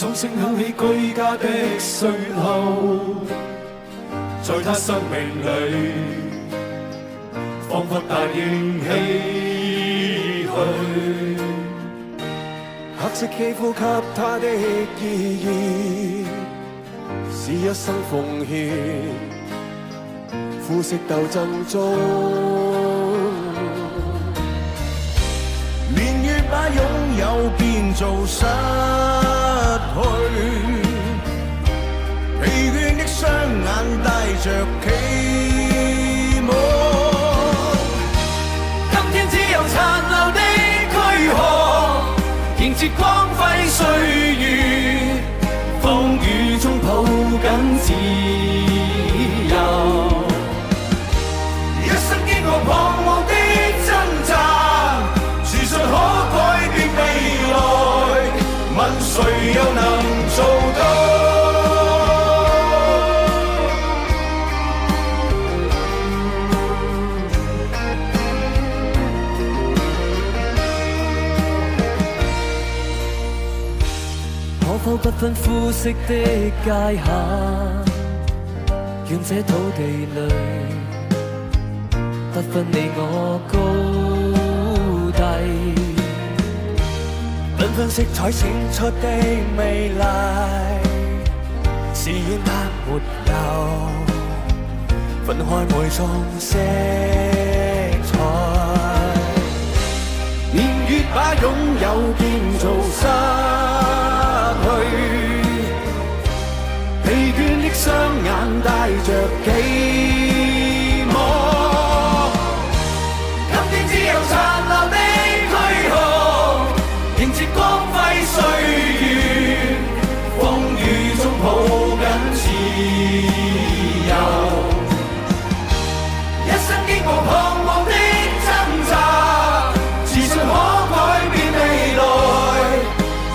鐘聲響起居家的歲後，在他生命裏，彷彿大應唏噓。黑色肌膚給他的意義，是一生奉獻。膚色鬥爭中，年月把擁有變做失去，疲倦的雙眼帶着期望。今天只有殘留的軀殼，迎接光輝歲月，風雨中抱緊自由。一生經過彷徨的掙扎，自信可改變未來，問誰又能做到？可否不分膚色的界限，願這土地裏不分你我高低，繽紛色彩閃出的美麗，是願它沒有分開每種色彩。年月把擁有變做失去，疲倦的雙眼帶着期望。只有殘留的軀殼，迎接光輝歲月，風雨中抱緊自由。一生經過彷徨的掙扎，自信可改變未來，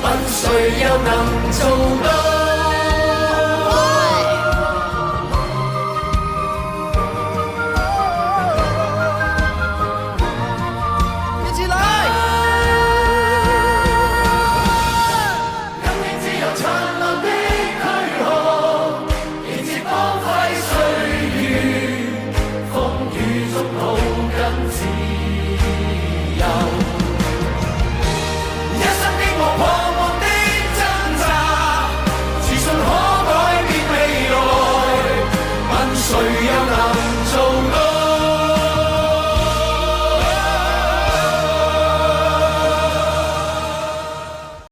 問誰又能做到？